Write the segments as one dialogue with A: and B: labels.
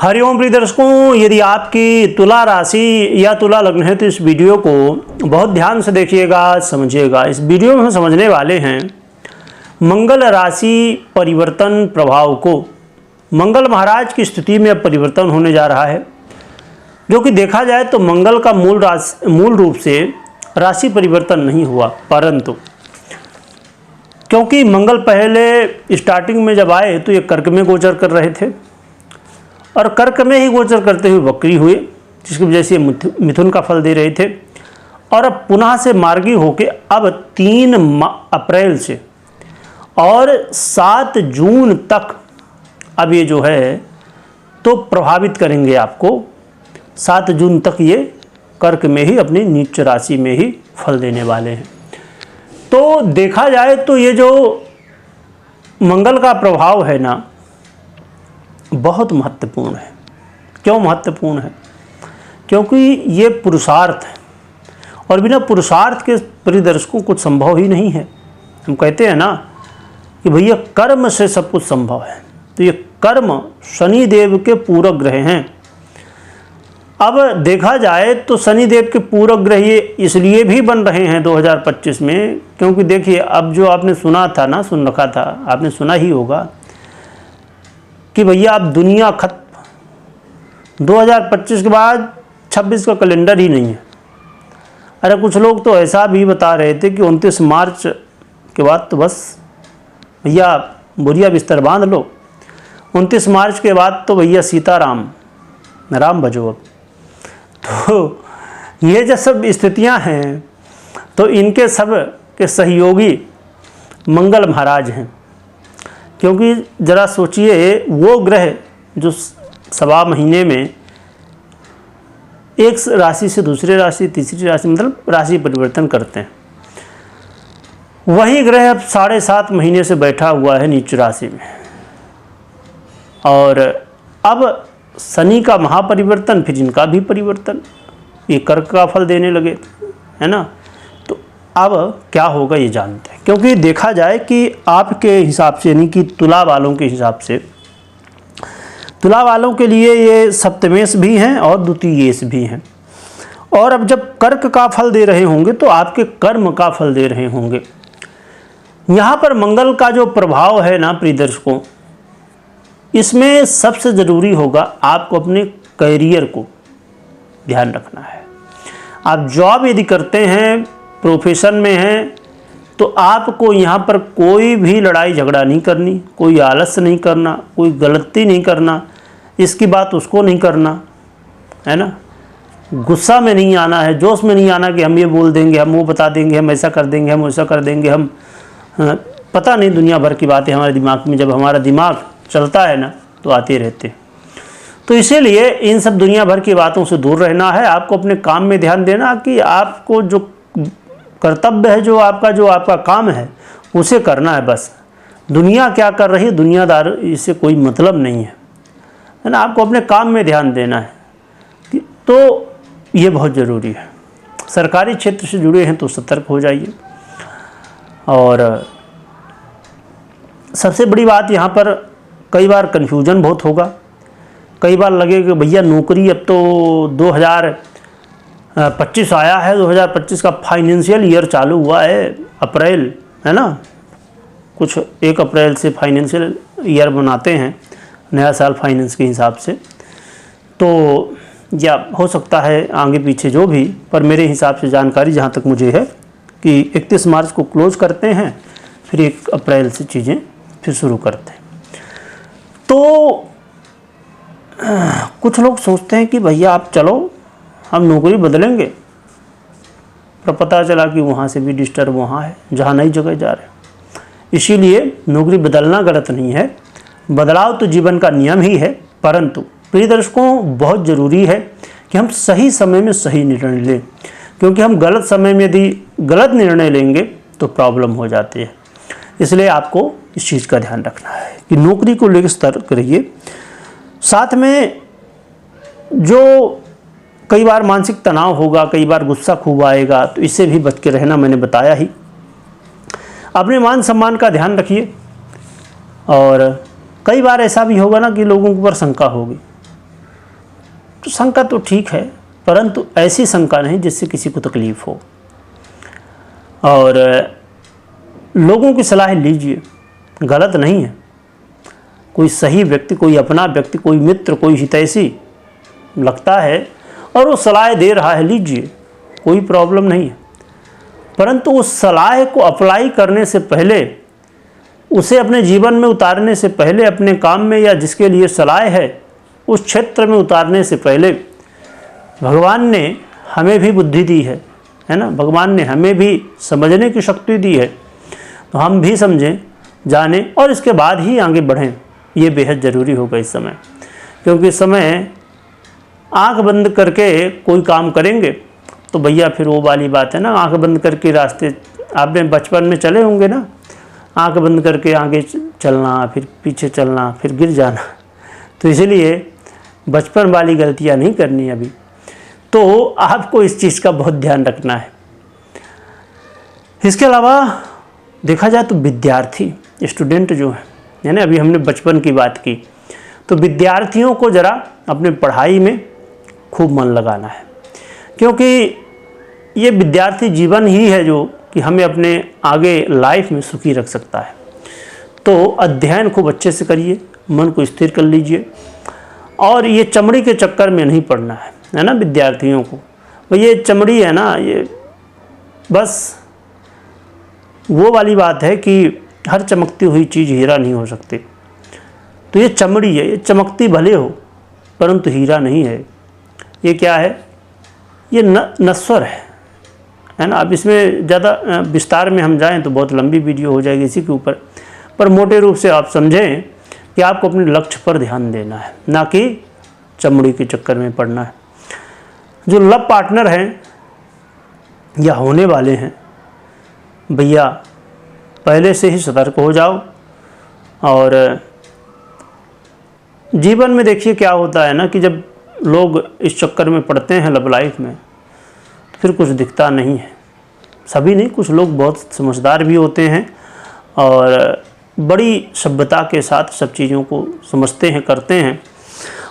A: हरिओम प्रिय दर्शकों, यदि आपकी तुला राशि या तुला लग्न है तो इस वीडियो को बहुत ध्यान से देखिएगा, समझिएगा। इस वीडियो में हम समझने वाले हैं मंगल राशि परिवर्तन प्रभाव को। मंगल महाराज की स्थिति में अब परिवर्तन होने जा रहा है, जो कि देखा जाए तो मंगल का मूल रूप से राशि परिवर्तन नहीं हुआ, परंतु क्योंकि मंगल पहले स्टार्टिंग में जब आए तो ये कर्क में गोचर कर रहे थे और कर्क में ही गोचर करते हुए वक्री हुए, जिसकी वजह से मिथुन का फल दे रहे थे। और अब पुनः से मार्गी होके अब 3 अप्रैल से और 7 जून तक अब ये जो है तो प्रभावित करेंगे आपको। 7 जून तक ये कर्क में ही अपनी नीच राशि में ही फल देने वाले हैं। तो देखा जाए तो ये जो मंगल का प्रभाव है ना, बहुत महत्वपूर्ण है। क्यों महत्वपूर्ण है? क्योंकि ये पुरुषार्थ है और बिना पुरुषार्थ के परिदर्शकों कुछ संभव ही नहीं है। हम कहते हैं ना कि भैया कर्म से सब कुछ संभव है, तो ये कर्म शनि देव के पूरक ग्रह हैं। अब देखा जाए तो शनि देव के पूरक ग्रह ये इसलिए भी बन रहे हैं 2025 में, क्योंकि देखिए अब जो आपने सुना था ना, सुन रखा था, आपने सुना ही होगा कि भैया अब दुनिया खत्म, 2025 के बाद 26 का कैलेंडर ही नहीं है। अरे कुछ लोग तो ऐसा भी बता रहे थे कि 29 मार्च के बाद तो बस भैया बोरिया बिस्तर बांध लो, 29 मार्च के बाद तो भैया सीताराम राम भजो। अब तो ये जो सब स्थितियां हैं तो इनके सब के सहयोगी मंगल महाराज हैं। क्योंकि ज़रा सोचिए, वो ग्रह जो 1.25 महीने में एक राशि से दूसरी राशि, तीसरी राशि, मतलब राशि परिवर्तन करते हैं, वही ग्रह अब 7.5 महीने से बैठा हुआ है नीच राशि में। और अब शनि का महापरिवर्तन, फिर इनका भी परिवर्तन, ये कर्क का फल देने लगे, है ना। तो अब क्या होगा ये जानते हैं। क्योंकि देखा जाए कि आपके हिसाब से, यानी कि तुला वालों के हिसाब से, तुला वालों के लिए ये सप्तमेश भी हैं और द्वितीयेश भी हैं। और अब जब कर्क का फल दे रहे होंगे तो आपके कर्म का फल दे रहे होंगे। यहाँ पर मंगल का जो प्रभाव है ना प्रिय दर्शकों, इसमें सबसे ज़रूरी होगा आपको अपने करियर को ध्यान रखना है। आप जॉब यदि करते हैं, प्रोफेशन में हैं, तो आपको यहाँ पर कोई भी लड़ाई झगड़ा नहीं करनी, कोई आलस्य नहीं करना, कोई गलती नहीं करना, इसकी बात उसको नहीं करना, है ना। गुस्सा में नहीं आना है, जोश में नहीं आना कि हम ये बोल देंगे, हम वो बता देंगे, हम ऐसा कर देंगे, हम वैसा कर देंगे, हम पता नहीं दुनिया भर की बातें हमारे दिमाग में, जब हमारा दिमाग चलता है ना तो आते रहते हैं। तो इसीलिए इन सब दुनिया भर की बातों से दूर रहना है। आपको अपने काम में ध्यान देना कि आपको जो कर्तव्य है, जो आपका काम है, उसे करना है बस। दुनिया क्या कर रही है, दुनियादार, इससे कोई मतलब नहीं है ना। आपको अपने काम में ध्यान देना है, तो ये बहुत ज़रूरी है। सरकारी क्षेत्र से जुड़े हैं तो सतर्क हो जाइए। और सबसे बड़ी बात यहाँ पर, कई बार कन्फ्यूजन बहुत होगा, कई बार लगे कि भैया नौकरी, अब तो 2025 आया है, 2025 का फाइनेंशियल ईयर चालू हुआ है, अप्रैल, है ना। कुछ 1 अप्रैल से फाइनेंशियल ईयर बनाते हैं, नया साल फाइनेंस के हिसाब से। तो या हो सकता है आगे पीछे जो भी, पर मेरे हिसाब से जानकारी जहाँ तक मुझे है कि 31 मार्च को क्लोज करते हैं, फिर 1 अप्रैल से चीज़ें फिर शुरू करते हैं। तो कुछ लोग सोचते हैं कि भैया आप चलो हम नौकरी बदलेंगे, पर पता चला कि वहाँ से भी डिस्टर्ब वहाँ है जहाँ नई जगह जा रहे हैं। इसीलिए नौकरी बदलना गलत नहीं है, बदलाव तो जीवन का नियम ही है। परंतु प्रिय दर्शकों, बहुत ज़रूरी है कि हम सही समय में सही निर्णय लें, क्योंकि हम गलत समय में यदि गलत निर्णय लेंगे तो प्रॉब्लम हो जाती है। इसलिए आपको इस चीज़ का ध्यान रखना है कि नौकरी को लेकर सतर्क रहिए। साथ में जो कई बार मानसिक तनाव होगा, कई बार गुस्सा खूब आएगा, तो इससे भी बच के रहना मैंने बताया ही। अपने मान सम्मान का ध्यान रखिए। और कई बार ऐसा भी होगा ना कि लोगों के ऊपर शंका होगी तो शंका तो ठीक है, परंतु ऐसी शंका नहीं जिससे किसी को तकलीफ हो। और लोगों की सलाह लीजिए, गलत नहीं है। कोई सही व्यक्ति, कोई अपना व्यक्ति, कोई मित्र, कोई हितैषी लगता है और वो सलाह दे रहा है, लीजिए, कोई प्रॉब्लम नहीं है। परंतु उस सलाह को अप्लाई करने से पहले, उसे अपने जीवन में उतारने से पहले, अपने काम में या जिसके लिए सलाह है उस क्षेत्र में उतारने से पहले भगवान ने हमें भी बुद्धि दी है ना, भगवान ने हमें भी समझने की शक्ति दी है, तो हम भी समझें, जानें और इसके बाद ही आगे बढ़ें। ये बेहद ज़रूरी होगा इस समय, क्योंकि इस समय आंख बंद करके कोई काम करेंगे तो भैया फिर वो वाली बात है ना, आंख बंद करके रास्ते, आपने बचपन में चले होंगे ना, आंख बंद करके आगे चलना, फिर पीछे चलना, फिर गिर जाना। तो इसलिए बचपन वाली गलतियां नहीं करनी अभी, तो आपको इस चीज़ का बहुत ध्यान रखना है। इसके अलावा देखा जाए तो विद्यार्थी, स्टूडेंट जो है, यानी अभी हमने बचपन की बात की, तो विद्यार्थियों को ज़रा अपने पढ़ाई में खूब मन लगाना है, क्योंकि ये विद्यार्थी जीवन ही है जो कि हमें अपने आगे लाइफ में सुखी रख सकता है। तो अध्ययन खूब अच्छे से करिए, मन को स्थिर कर लीजिए और ये चमड़ी के चक्कर में नहीं पड़ना है ना विद्यार्थियों को। भाई ये चमड़ी है ना, ये बस वो वाली बात है कि हर चमकती हुई चीज़ हीरा नहीं हो सकती। तो ये चमड़ी है, ये चमकती भले हो परंतु हीरा नहीं है। ये क्या है? ये नश्वर है ना। अब इसमें ज़्यादा विस्तार में हम जाएं तो बहुत लंबी वीडियो हो जाएगी इसी के ऊपर, पर मोटे रूप से आप समझें कि आपको अपने लक्ष्य पर ध्यान देना है, ना कि चमड़ी के चक्कर में पड़ना है। जो लव पार्टनर हैं या होने वाले हैं, भैया पहले से ही सतर्क हो जाओ। और जीवन में देखिए क्या होता है ना कि जब लोग इस चक्कर में पड़ते हैं लव लाइफ में, तो फिर कुछ दिखता नहीं है। सभी नहीं, कुछ लोग बहुत समझदार भी होते हैं और बड़ी सभ्यता के साथ सब चीज़ों को समझते हैं, करते हैं,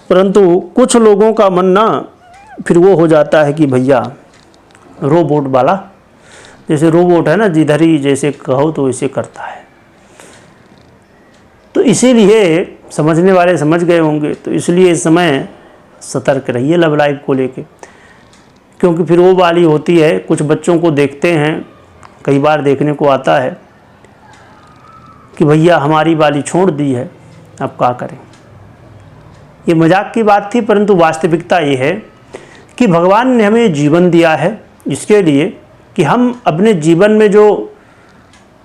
A: परंतु कुछ लोगों का मन ना फिर वो हो जाता है कि भैया रोबोट वाला, जैसे रोबोट है ना, जिधर ही जैसे कहो तो वैसे करता है। तो इसीलिए समझने वाले समझ गए होंगे, तो इसलिए इस समय सतर्क रहिए लव लाइफ को लेके, क्योंकि फिर वो वाली होती है। कुछ बच्चों को देखते हैं, कई बार देखने को आता है कि भैया हमारी वाली छोड़ दी है, अब क्या करें। ये मजाक की बात थी, परंतु वास्तविकता ये है कि भगवान ने हमें जीवन दिया है इसके लिए कि हम अपने जीवन में जो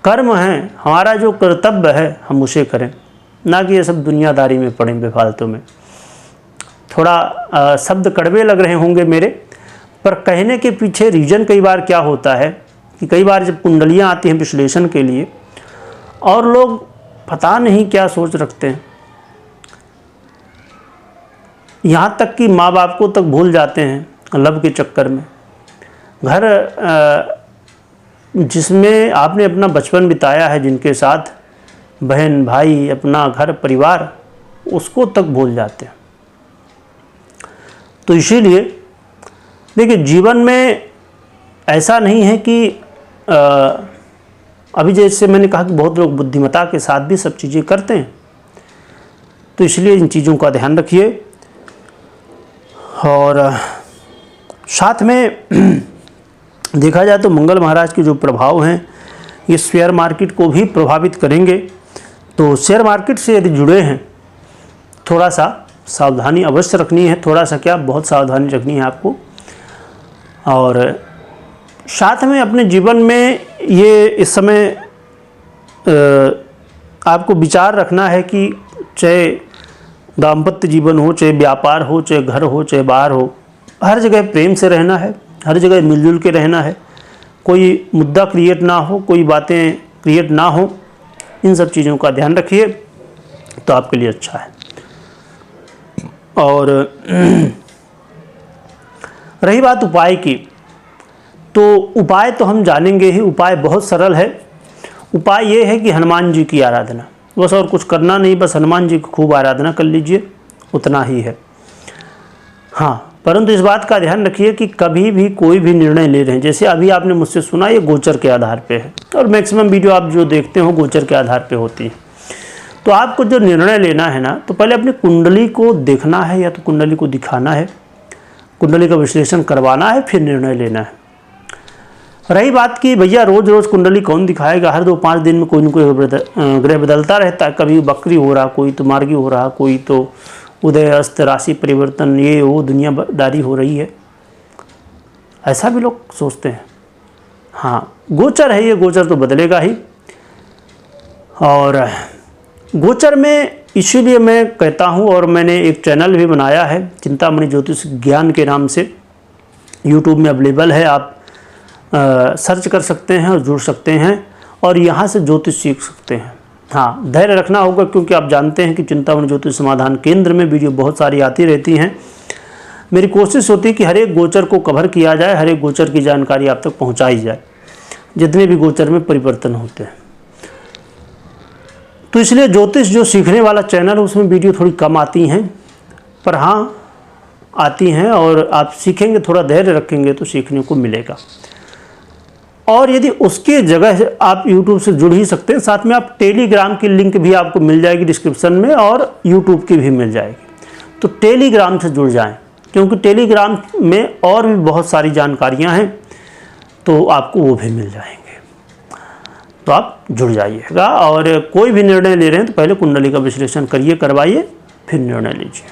A: कर्म हैं, हमारा जो कर्तव्य है, हम उसे करें, ना कि ये सब दुनियादारी में पड़ें बेफालतू में। थोड़ा शब्द कड़वे लग रहे होंगे मेरे, पर कहने के पीछे रीजन कई बार क्या होता है कि कई बार जब कुंडलियाँ आती हैं विश्लेषण के लिए और लोग पता नहीं क्या सोच रखते हैं, यहाँ तक कि माँ बाप को तक भूल जाते हैं लव के चक्कर में। घर जिसमें आपने अपना बचपन बिताया है, जिनके साथ बहन भाई, अपना घर परिवार, उसको तक भूल जाते हैं। तो इसीलिए देखिए जीवन में ऐसा नहीं है कि अभी जैसे मैंने कहा कि बहुत लोग बुद्धिमत्ता के साथ भी सब चीज़ें करते हैं, तो इसलिए इन चीज़ों का ध्यान रखिए। और साथ में देखा जाए तो मंगल महाराज के जो प्रभाव हैं ये शेयर मार्केट को भी प्रभावित करेंगे। तो शेयर मार्केट से यदि जुड़े हैं, थोड़ा सा सावधानी अवश्य रखनी है, थोड़ा सा क्या, बहुत सावधानी रखनी है आपको। और साथ में अपने जीवन में ये इस समय आपको विचार रखना है कि चाहे दाम्पत्य जीवन हो, चाहे व्यापार हो, चाहे घर हो, चाहे बाहर हो, हर जगह प्रेम से रहना है, हर जगह मिलजुल के रहना है। कोई मुद्दा क्रिएट ना हो, कोई बातें क्रिएट ना हो, इन सब चीज़ों का ध्यान रखिए तो आपके लिए अच्छा है। और रही बात उपाय की, तो उपाय तो हम जानेंगे ही। उपाय बहुत सरल है। उपाय ये है कि हनुमान जी की आराधना, बस और कुछ करना नहीं, बस हनुमान जी की खूब आराधना कर लीजिए, उतना ही है। हाँ, परंतु इस बात का ध्यान रखिए कि कभी भी कोई भी निर्णय ले रहे हैं, जैसे अभी आपने मुझसे सुना, ये गोचर के आधार पे है और मैक्सिमम वीडियो आप जो देखते हो गोचर के आधार पे होती है। तो आपको जो निर्णय लेना है ना, तो पहले अपनी कुंडली को देखना है या तो कुंडली को दिखाना है, कुंडली का विश्लेषण करवाना है, फिर निर्णय लेना है। रही बात कि भैया रोज़ रोज़ कुंडली कौन दिखाएगा, हर 2-5 दिन में कोई न कोई ग्रह बदलता रहता है, कभी वक्री हो रहा, कोई तो मार्गी हो रहा, कोई तो उदय अस्त राशि परिवर्तन, ये वो दुनियादारी हो रही है, ऐसा भी लोग सोचते हैं। हाँ, गोचर है ये, गोचर तो बदलेगा ही। और गोचर में इसीलिए मैं कहता हूँ, और मैंने एक चैनल भी बनाया है चिंतामणि ज्योतिष ज्ञान के नाम से, यूट्यूब में अवेलेबल है, आप सर्च कर सकते हैं और जुड़ सकते हैं और यहाँ से ज्योतिष सीख सकते हैं। हाँ, धैर्य रखना होगा, क्योंकि आप जानते हैं कि चिंतामणि ज्योतिष समाधान केंद्र में वीडियो बहुत सारी आती रहती हैं। मेरी कोशिश होती है कि हर एक गोचर को कवर किया जाए, हर एक गोचर की जानकारी आप तक पहुँचाई जाए, जितने भी गोचर में परिवर्तन होते हैं। तो इसलिए ज्योतिष जो सीखने वाला चैनल है उसमें वीडियो थोड़ी कम आती हैं, पर हाँ आती हैं, और आप सीखेंगे, थोड़ा धैर्य रखेंगे तो सीखने को मिलेगा। और यदि उसके जगह से आप YouTube से जुड़ ही सकते हैं, साथ में आप टेलीग्राम की लिंक भी आपको मिल जाएगी डिस्क्रिप्शन में, और YouTube की भी मिल जाएगी। तो टेलीग्राम से जुड़ जाएं, क्योंकि टेलीग्राम में और भी बहुत सारी जानकारियां हैं, तो आपको वो भी मिल जाएंगे। तो आप जुड़ जाइएगा, और कोई भी निर्णय ले रहे हैं तो पहले कुंडली का विश्लेषण करिए, करवाइए, फिर निर्णय लीजिए।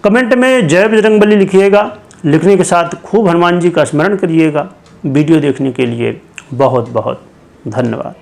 A: कमेंट में जय बजरंगबली लिखिएगा, लिखने के साथ खूब हनुमान जी का स्मरण करिएगा। वीडियो देखने के लिए बहुत बहुत धन्यवाद।